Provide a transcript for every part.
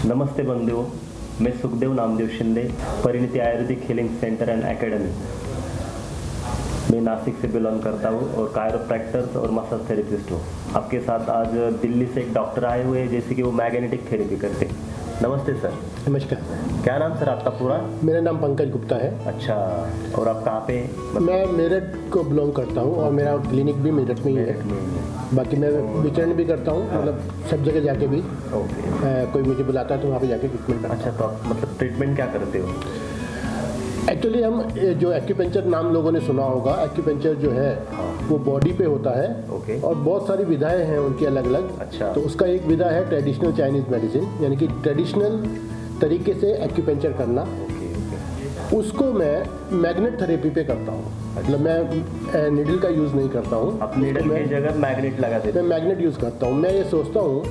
नमस्ते बंधुओं, मैं सुखदेव नामदेव शिंदे, परिणति Ayurvedic healing centre and academy. मैं नासिक से बिलोंग करता हूँ और कायरोप्रैक्टर और मसाज थेरेपिस्ट हूँ। आपके साथ आज दिल्ली से एक डॉक्टर आए हुए हैं, जैसे कि वो मैग्नेटिक थेरेपी करते हैं। नमस्ते सर। नमस्कार। क्या नाम सर आपका पूरा? मेरा नाम पंकज गुप्ता है। अच्छा, और आप कहाँ पे? मैं मेरठ को बिलोंग करता हूँ और मेरा क्लिनिक भी मेरठ में ही है। बाकी मैं विचरण भी करता हूँ, मतलब सब जगह जाके भी कोई मुझे बुलाता है तो वहाँ पे जाके ट्रीटमेंट करता हूँ। अच्छा, तो आप मतलब ट्रीटमेंट क्या करते हो? एक्चुअली हम जो एक्यूपेंचर नाम लोगों ने सुना होगा, एक्यूपेंचर जो है वो बॉडी पे होता है। ओके। और बहुत सारी विधाएं हैं उनकी अलग अलग। अच्छा। तो उसका एक विधा है ट्रेडिशनल चाइनीज मेडिसिन, यानी कि ट्रेडिशनल तरीके से एक्यूपेंचर करना। उसको मैं मैग्नेट थेरेपी पे करता हूँ। मतलब मैं निडल का यूज़ नहीं करता हूँ। आप निडल की जगह मैग्नेट लगा देते मैं मैग्नेट यूज़ करता हूँ। मैं ये सोचता हूँ,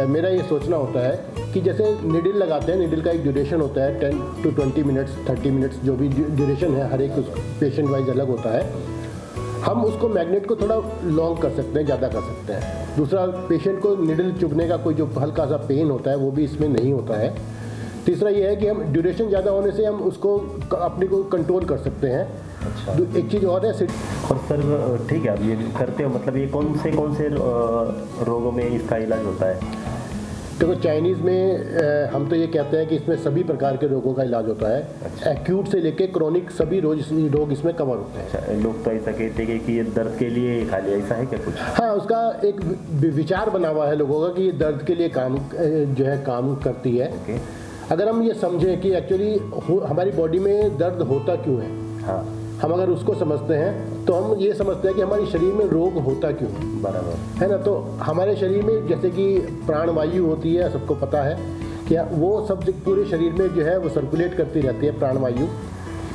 मेरा ये सोचना होता है कि जैसे निडल लगाते हैं, निडल का एक ड्यूरेशन होता है 10 to 20 मिनट्स, 30 मिनट्स, जो भी ड्यूरेशन है हर एक पेशेंट वाइज अलग होता है। हम उसको मैग्नेट को थोड़ा लॉन्ग कर सकते हैं, ज़्यादा कर सकते हैं। दूसरा, पेशेंट को निडल चुभने का कोई जो हल्का सा पेन होता है वो भी इसमें नहीं होता है। तीसरा ये है कि हम ड्यूरेशन ज़्यादा होने से हम उसको अपने को कंट्रोल कर सकते हैं। अच्छा। एक चीज़ और है और सर ठीक है, आप ये करते हो, मतलब ये कौन से रोगों में इसका इलाज होता है? देखो, चाइनीज़ में हम तो ये कहते हैं कि इसमें सभी प्रकार के रोगों का इलाज होता है। अच्छा। एक्यूट से लेके क्रोनिक सभी रोग इसमें कवर होते हैं। अच्छा, लोग तो ऐसा कहते हैं कि ये दर्द के लिए खाली, ऐसा है क्या कुछ? हाँ, उसका एक विचार बना हुआ है लोगों का कि ये दर्द के लिए जो है काम करती है। ओके। अगर हम ये समझें कि एक्चुअली हमारी बॉडी में दर्द होता क्यों है, हाँ, हम अगर उसको समझते हैं तो हम ये समझते हैं कि हमारे शरीर में रोग होता क्यों है। बराबर है ना। तो हमारे शरीर में जैसे कि प्राणवायु होती है, सबको पता है कि वो सब पूरे शरीर में जो है वो सर्कुलेट करती रहती है प्राणवायु।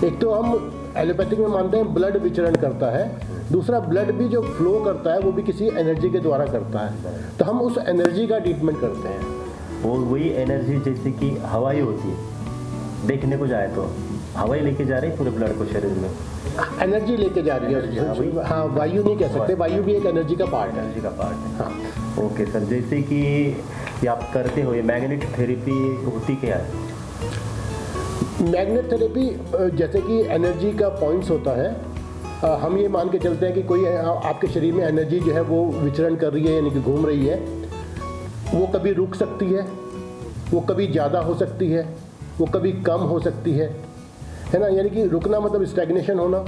एक तो हम एलोपैथिक में मानते हैं ब्लड विचरण करता है, दूसरा ब्लड भी जो फ्लो करता है वो भी किसी एनर्जी के द्वारा करता है। तो हम उस एनर्जी का ट्रीटमेंट करते हैं। वो वही एनर्जी जैसे कि हवाई होती है, देखने को जाए तो हवाई लेके जा रही है पूरे ब्लड को शरीर में, एनर्जी लेके जा रही है। हाँ, वायु नहीं कह सकते, वायु भी एक एनर्जी का पार्ट है। एनर्जी का पार्ट है। हाँ। ओके सर, जैसे कि ये आप करते हो, ये मैग्नेटिक थेरेपी होती क्या है? मैग्नेट थेरेपी जैसे कि एनर्जी का पॉइंट्स होता है। हम ये मान के चलते हैं कि कोई आपके शरीर में एनर्जी जो है वो विचरण कर रही है, यानी कि घूम रही है। वो कभी रुक सकती है, वो कभी ज़्यादा हो सकती है, वो कभी कम हो सकती है ना। यानी कि रुकना मतलब स्टैग्नेशन होना,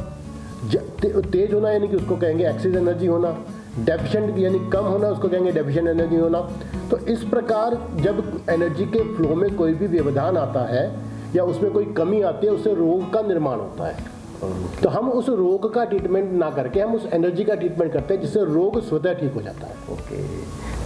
तेज होना यानी कि उसको कहेंगे एक्सेस एनर्जी होना, डेफिशिएंट यानी कम होना उसको कहेंगे डेफिशिएंट एनर्जी होना। तो इस प्रकार जब एनर्जी के फ्लो में कोई भी व्यवधान आता है या उसमें कोई कमी आती है, उससे रोग का निर्माण होता है। तो हम उस रोग का ट्रीटमेंट ना करके हम उस एनर्जी का ट्रीटमेंट करते हैं, जिससे रोग स्वतः ठीक हो जाता है। ओके।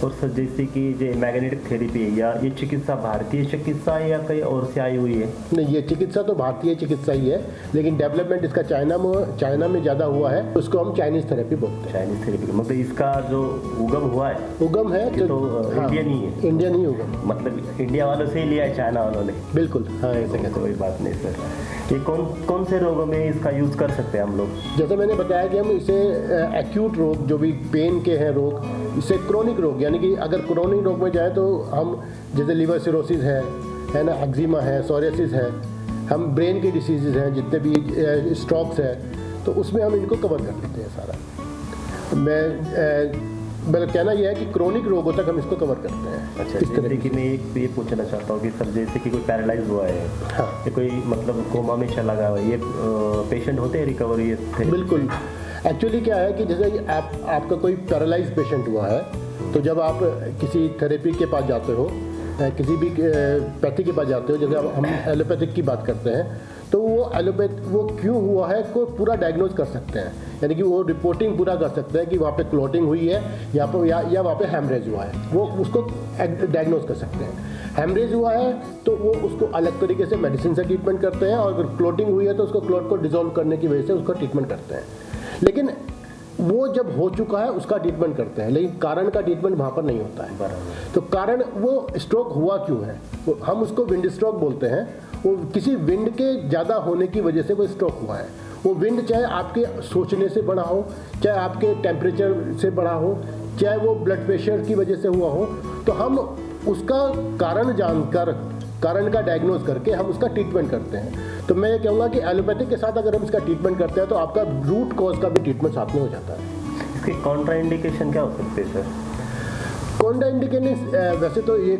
और सर जैसे कि जो मैग्नेटिक थेरेपी है, या ये चिकित्सा भारतीय चिकित्सा है या कहीं और से आई हुई है? नहीं, ये चिकित्सा तो भारतीय चिकित्सा ही है, लेकिन डेवलपमेंट इसका चाइना में ज़्यादा हुआ है। उसको हम चाइनीज़ थेरेपी बोलते हैं। चाइनीज थेरेपी मतलब इसका जो उगम हुआ है, उगम है तो इंडियन ही है? इंडियन ही उगम, मतलब इंडिया वालों से ही लिया है चाइना वालों ने? बिल्कुल। हाँ, ऐसे कहते हैं। कोई बात नहीं सर। ये कौन से रोगों में इसका यूज़ कर सकते हैं हम लोग? जैसे मैंने बताया कि हम इसे एक्यूट रोग, जो भी पेन के हैं रोग, इसे क्रोनिक रोग, यानी कि अगर क्रोनिक रोग में जाए तो हम जैसे लिवर सिरोसिस है ना, एक्जिमा है, सोरियासिस है, हम ब्रेन की डिसीजेज हैं, जितने भी स्ट्रोक्स है, तो उसमें हम इनको कवर कर लेते हैं सारा। मेरा कहना यह है कि क्रोनिक रोगों तक हम इसको कवर करते हैं। अच्छा, इस तरह जैसे कि मैं ये पूछना चाहता हूँ कि सर जैसे कि कोई पैरालाइज हुआ है, हाँ, या कोई मतलब कोमा में चला गया है, ये पेशेंट होते हैं रिकवर ये therapy? बिल्कुल। एक्चुअली क्या है कि जैसे आपका कोई पैरालाइज पेशेंट हुआ है, तो जब आप किसी थेरेपी के पास जाते हो, किसी भी पैथी के पास जाते हो, जैसे अब हम एलोपैथिक की बात करते हैं, तो वो क्यों हुआ है को पूरा डायग्नोज कर सकते हैं। यानी कि वो रिपोर्टिंग पूरा कर सकते हैं कि वहाँ पे क्लॉटिंग हुई है या वहाँ पे हेमरेज हुआ है, वो उसको डायग्नोज कर सकते हैं। हेमरेज हुआ है तो वो उसको अलग तरीके से मेडिसिन से ट्रीटमेंट करते हैं, और अगर क्लॉटिंग हुई है तो उसको क्लॉट को डिसॉल्व करने की वजह से उसका ट्रीटमेंट करते हैं। लेकिन वो जब हो चुका है उसका ट्रीटमेंट करते हैं, लेकिन कारण का ट्रीटमेंट वहाँ पर नहीं होता है। तो कारण वो स्ट्रोक हुआ क्यों है, हम उसको विंड स्ट्रोक बोलते हैं। वो किसी विंड के ज़्यादा होने की वजह से वो स्ट्रोक हुआ है। वो विंड चाहे आपके सोचने से बढ़ा हो, चाहे आपके टेम्परेचर से बढ़ा हो, चाहे वो ब्लड प्रेशर की वजह से हुआ हो, तो हम उसका कारण जानकर, कारण का डायग्नोज करके हम उसका ट्रीटमेंट करते हैं। तो मैं ये कहूँगा कि एलोपैथिक के साथ अगर हम इसका ट्रीटमेंट करते हैं तो आपका रूट कॉज का भी ट्रीटमेंट साथ में हो जाता है। इसके कॉन्ट्रा इंडिकेशन क्या हो सकते हैं सर? कॉन्ट्रा इंडिकेशन वैसे तो ये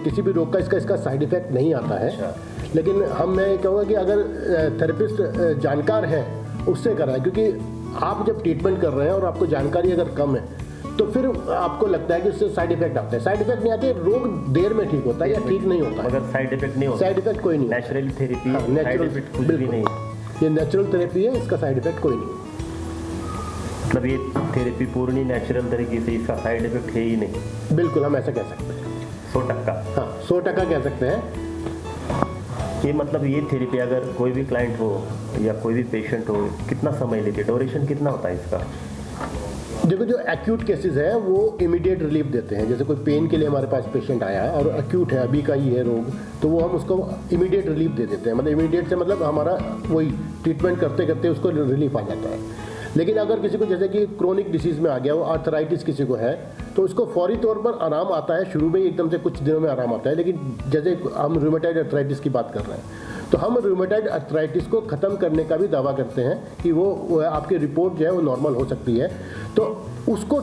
किसी भी रोग का इसका साइड इफेक्ट नहीं आता है। अच्छा। लेकिन मैं ये कहूँगा कि अगर थेरेपिस्ट जानकार है उससे कराएं, क्योंकि आप जब ट्रीटमेंट कर रहे हैं और आपको जानकारी अगर कम है तो फिर आपको लगता है कि उससे साइड इफेक्ट आते हैं। साइड इफेक्ट नहीं आते, रोग देर में ठीक होता है या ठीक नहीं होता है, मगर साइड इफेक्ट नहीं होता। साइड इफेक्ट कोई नहीं। नेचुरल थेरेपी, हाँ, साइड नेचुरल इफेक्ट कुछ भी नहीं। ये नेचुरल थेरेपी है, इसका साइड इफेक्ट कोई नहीं। मतलब ये थेरेपी पूर्ण नेचुरल तरीके से, इसका साइड इफेक्ट है ही नहीं। बिल्कुल, हम ऐसा कह सकते हैं। 100%। हाँ, 100% कह सकते हैं। ये मतलब ये थेरेपी अगर कोई भी क्लाइंट हो या कोई भी पेशेंट हो, कितना समय लेती है, ड्यूरेशन कितना होता है इसका? देखो, जो एक्यूट केसेस हैं वो इमीडिएट रिलीफ देते हैं। जैसे कोई पेन के लिए हमारे पास पेशेंट आया है और एक्यूट है, अभी का ही है रोग, तो वो हम उसको इमीडिएट रिलीफ दे देते हैं। मतलब इमीडिएट से मतलब हमारा वही ट्रीटमेंट करते करते उसको रिलीफ आ जाता है। लेकिन अगर किसी को जैसे कि क्रोनिक डिसीज़ में आ गया, वो आर्थराइटिस किसी को है, तो उसको फौरी तौर पर आराम आता है। शुरू में ही एकदम से कुछ दिनों में आराम आता है, लेकिन जैसे हम रूमेटाइड आर्थराइटिस की बात कर रहे हैं, तो हम रूमेटाइड आर्थराइटिस को ख़त्म करने का भी दावा करते हैं कि वो आपकी रिपोर्ट जो है वो नॉर्मल हो सकती है। तो उसको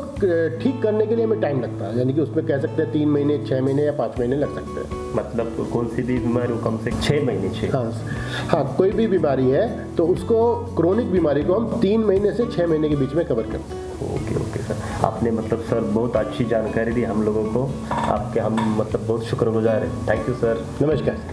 ठीक करने के लिए हमें टाइम लगता है, यानी कि उसमें कह सकते हैं 3 महीने, 6 महीने या 5 महीने लग सकते हैं। मतलब कौन सी भी बीमारी हो, कम से 6 महीने। हाँ, कोई भी बीमारी है तो उसको, क्रोनिक बीमारी को हम 3 महीने से 6 महीने के बीच में कवर करते हैं। ओके सर, आपने मतलब सर बहुत अच्छी जानकारी दी हम लोगों को। आपके हम मतलब बहुत शुक्रगुजार हैं। Thank you sir. नमस्कार।